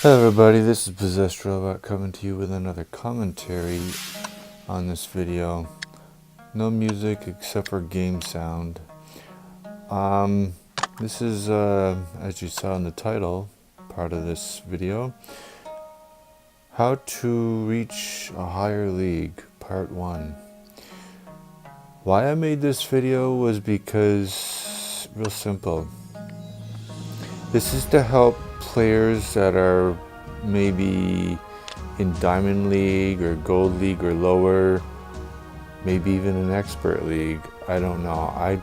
Hello everybody, this is Possessed Robot coming to you with another commentary on this video. No music except for game sound. This is, as you saw in the title, part of this video, How to Reach a Higher League, Part 1. Why I made this video was because, real simple, this is to help players that are maybe in Diamond League or Gold League or lower, maybe even an Expert League. I don't know. I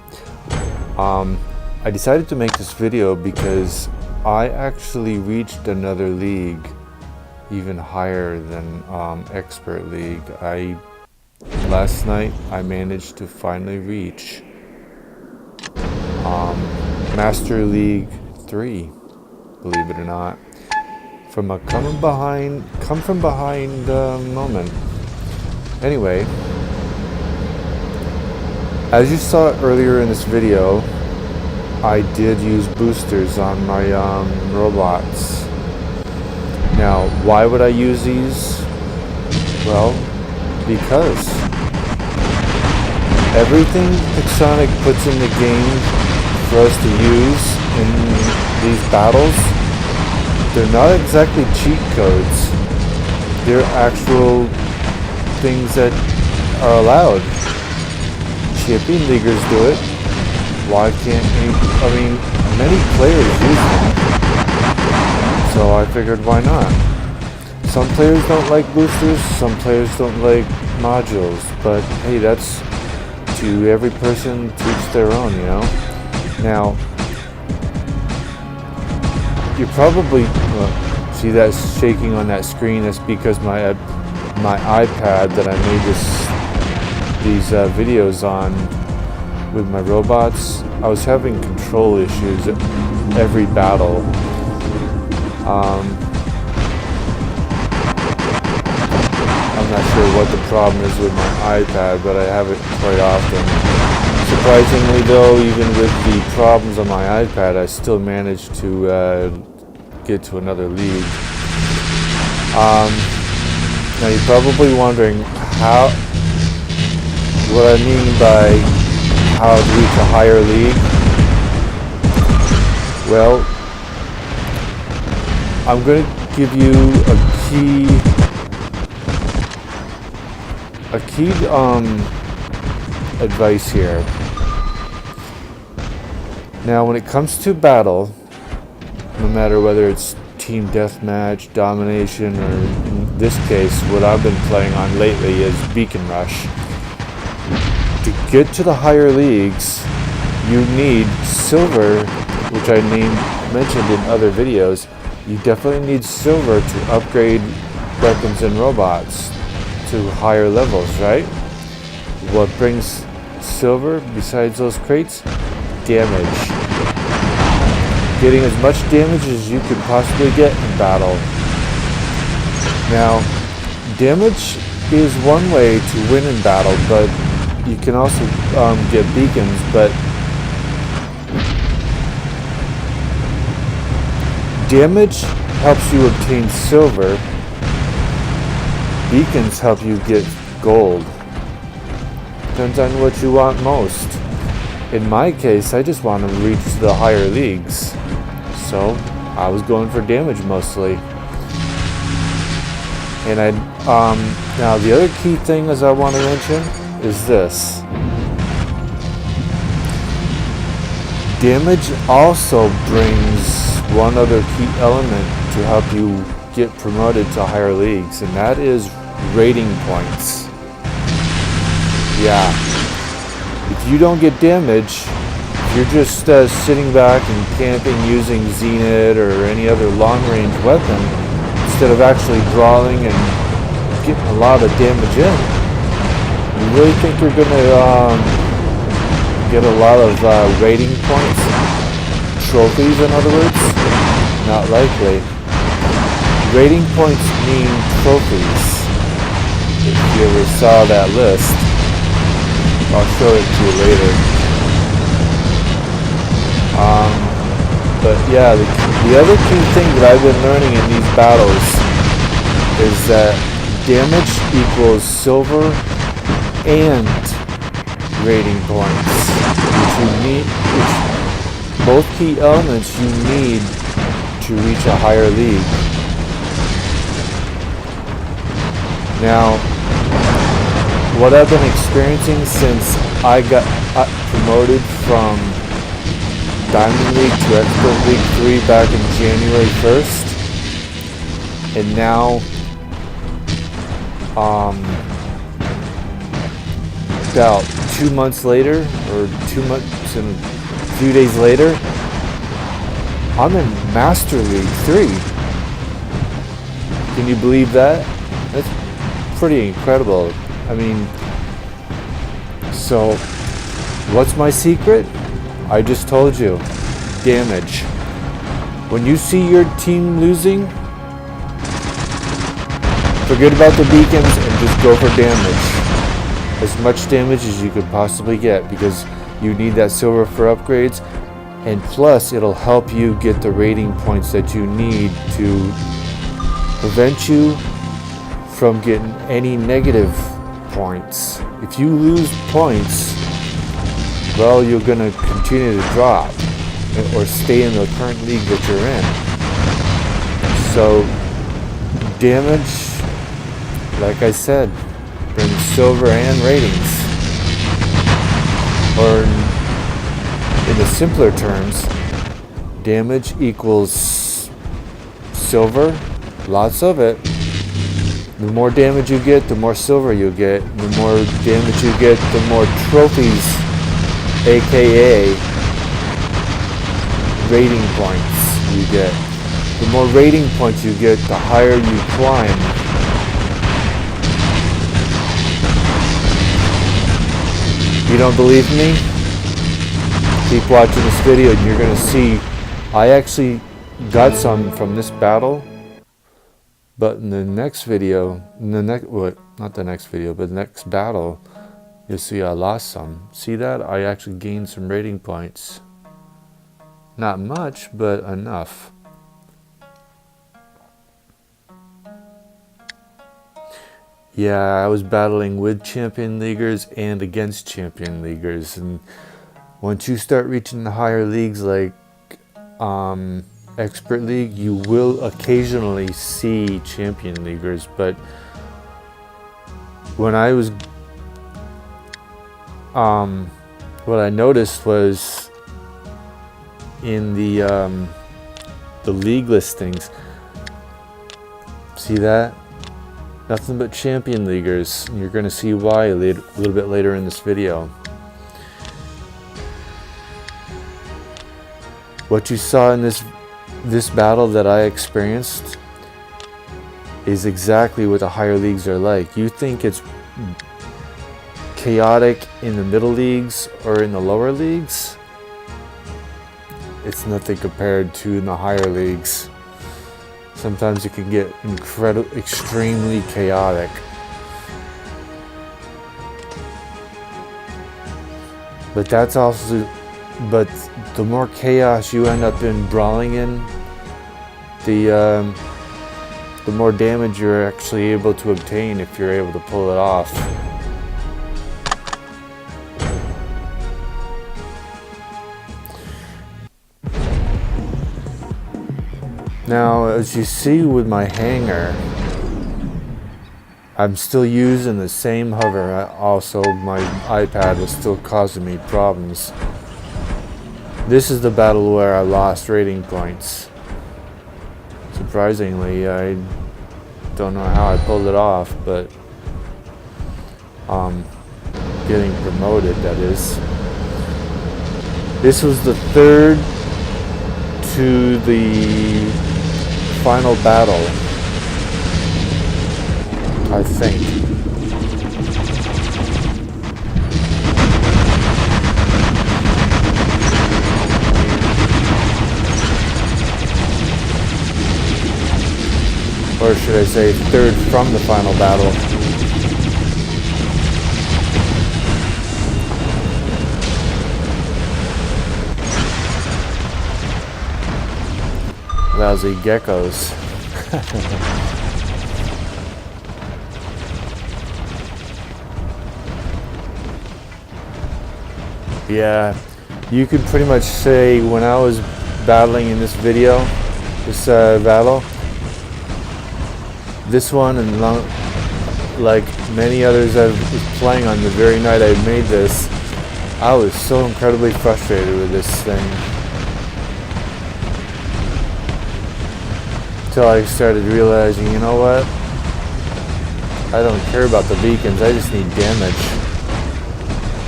decided to make this video because I actually reached another league even higher than Expert League. Last night I managed to finally reach Master League 3. Believe it or not, from a come from behind moment. Anyway, as you saw earlier in this video, I did use boosters on my robots. Now, why would I use these? Well, because everything Pixonic puts in the game for us to use in these battles, they're not exactly cheat codes. They're actual things that are allowed. Champion Leaguers do it. Why can't we? I mean, many players use them. So I figured, why not? Some players don't like boosters, some players don't like modules, but hey, that's to every person to each their own, you know? Now, you probably see that shaking on that screen. That's because my iPad that I made these videos on with my robots, I was having control issues at every battle. I'm not sure what the problem is with my iPad, but I have it quite often. Surprisingly though, even with the problems on my iPad, I still managed to get to another league. Now you're probably wondering what I mean by how to reach a higher league. Well, I'm going to give you a key advice here. Now, when it comes to battle, no matter whether it's team deathmatch, domination, or in this case, what I've been playing on lately is Beacon Rush. To get to the higher leagues, you need silver, which I mentioned in other videos. You definitely need silver to upgrade weapons and robots to higher levels, right? What brings silver besides those crates? Damage. Getting as much damage as you could possibly get in battle. Now, damage is one way to win in battle, but you can also get beacons, but damage helps you obtain silver. Beacons help you get gold. Depends on what you want most. In my case, I just want to reach the higher leagues. So I was going for damage mostly. And now the other key thing as I want to mention is this. Damage also brings one other key element to help you get promoted to higher leagues, and that is rating points. Yeah. If you don't get damage, you're just sitting back and camping using Zenith or any other long-range weapon instead of actually brawling and getting a lot of damage in. You really think you're going to get a lot of rating points? Trophies, in other words? Not likely. Rating points mean trophies. If you ever saw that list, I'll show it to you later. But yeah, the other key thing that I've been learning in these battles is that damage equals silver and rating points, which you need, which both key elements you need to reach a higher league. Now, what I've been experiencing since I got promoted from Diamond League to Expert League 3 back in January 1st, and now about 2 months later, or 2 months and a few days later, I'm in Master League 3. Can you believe that? That's pretty incredible. I mean, so what's my secret? I just told you. Damage. When you see your team losing, forget about the beacons and just go for damage. As much damage as you could possibly get, because you need that silver for upgrades, and plus it'll help you get the rating points that you need to prevent you from getting any negative points. If you lose points, well, you're gonna continue to drop or stay in the current league that you're in. So damage, like I said, brings silver and ratings. Or in the simpler terms, damage equals silver, lots of it. The more damage you get, the more silver you get. The more damage you get, the more trophies, aka rating points you get. The more rating points you get, the higher you climb. You don't believe me? Keep watching this video and you're going to see I actually got some from this battle. But in the next video, not the next video, but the next battle, you'll see I lost some. See that? I actually gained some rating points. Not much, but enough. Yeah, I was battling with champion leaguers and against champion leaguers. And once you start reaching the higher leagues like Expert League, you will occasionally see champion leaguers, but when I was what I noticed was in the league listings, see that? Nothing but champion leaguers. You're going to see why a little bit later in this video. What you saw in this battle that I experienced is exactly what the higher leagues are like. You think it's chaotic in the middle leagues or in the lower leagues? It's nothing compared to in the higher leagues. Sometimes it can get extremely chaotic. But that's also, but the more chaos you end up in brawling in, the more damage you're actually able to obtain if you're able to pull it off. Now, as you see with my hanger, I'm still using the same hover. Also, my iPad is still causing me problems. This is the battle where I lost rating points. Surprisingly, I don't know how I pulled it off, but getting promoted, that is. This was the third to the final battle, I think. Or should I say third from the final battle. lousy geckos. Yeah, you could pretty much say when I was battling in this video, this battle, this one and like many others I was playing on the very night I made this, I was so incredibly frustrated with this thing. Until I started realizing, you know what? I don't care about the beacons, I just need damage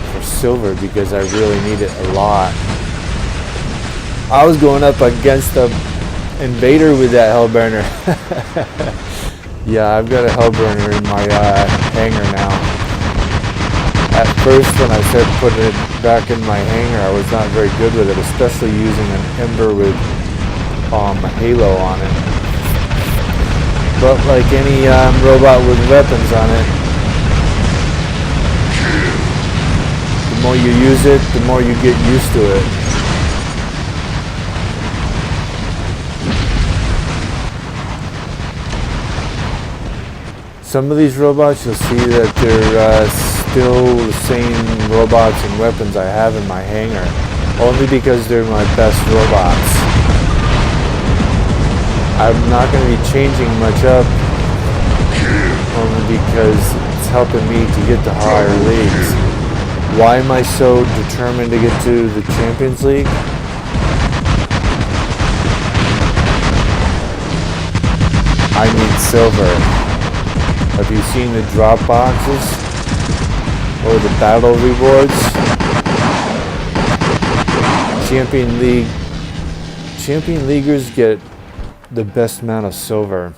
for silver because I really need it a lot. I was going up against the invader with that hellburner. Yeah, I've got a hellburner in my hangar now. At first when I started putting it back in my hangar, I was not very good with it, especially using an Ember with a halo on it. But like any robot with weapons on it, the more you use it, the more you get used to it. Some of these robots, you'll see that they're still the same robots and weapons I have in my hangar, only because they're my best robots. I'm not going to be changing much up, only because it's helping me to get to higher leagues. Why am I so determined to get to the Champions League? I need silver. Have you seen the drop boxes or the battle rewards? Champion Leaguers get the best amount of silver.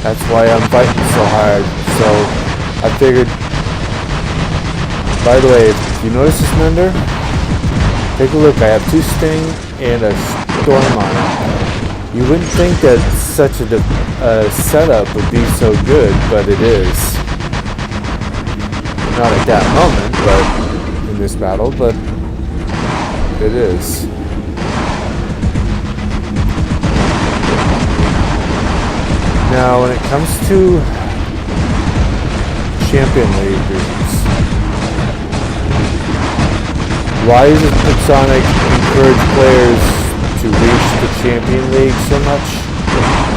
That's why I'm fighting so hard. So I figured, by the way, if you notice this Mender, take a look, I have 2 Sting and a Storm on it. You wouldn't think that such a setup would be so good, but it is. Not at that moment, but in this battle, but it is. Now, when it comes to Champion Leaguers, why does Pixonic encourage players to reach the Champion League so much?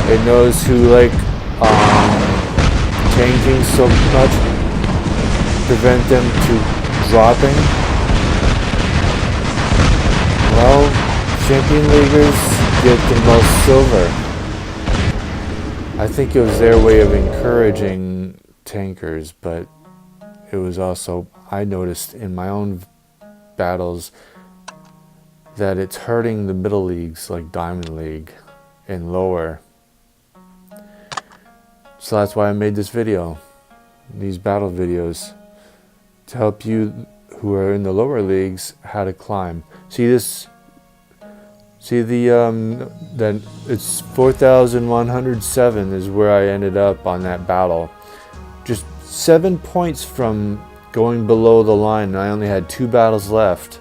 It knows who like tanking so much, prevent them to dropping. Well, Champion Leaguers get the most silver. I think it was their way of encouraging tankers, but it was also, I noticed in my own battles that it's hurting the middle leagues like Diamond League and lower. So that's why I made this video, these battle videos, to help you who are in the lower leagues how to climb. See this? See that it's 4,107 is where I ended up on that battle. Just 7 points from going below the line. I only had 2 battles left.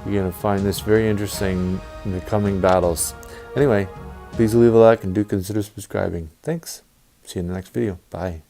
You're going to find this very interesting in the coming battles. Anyway, please leave a like and do consider subscribing. Thanks. See you in the next video. Bye.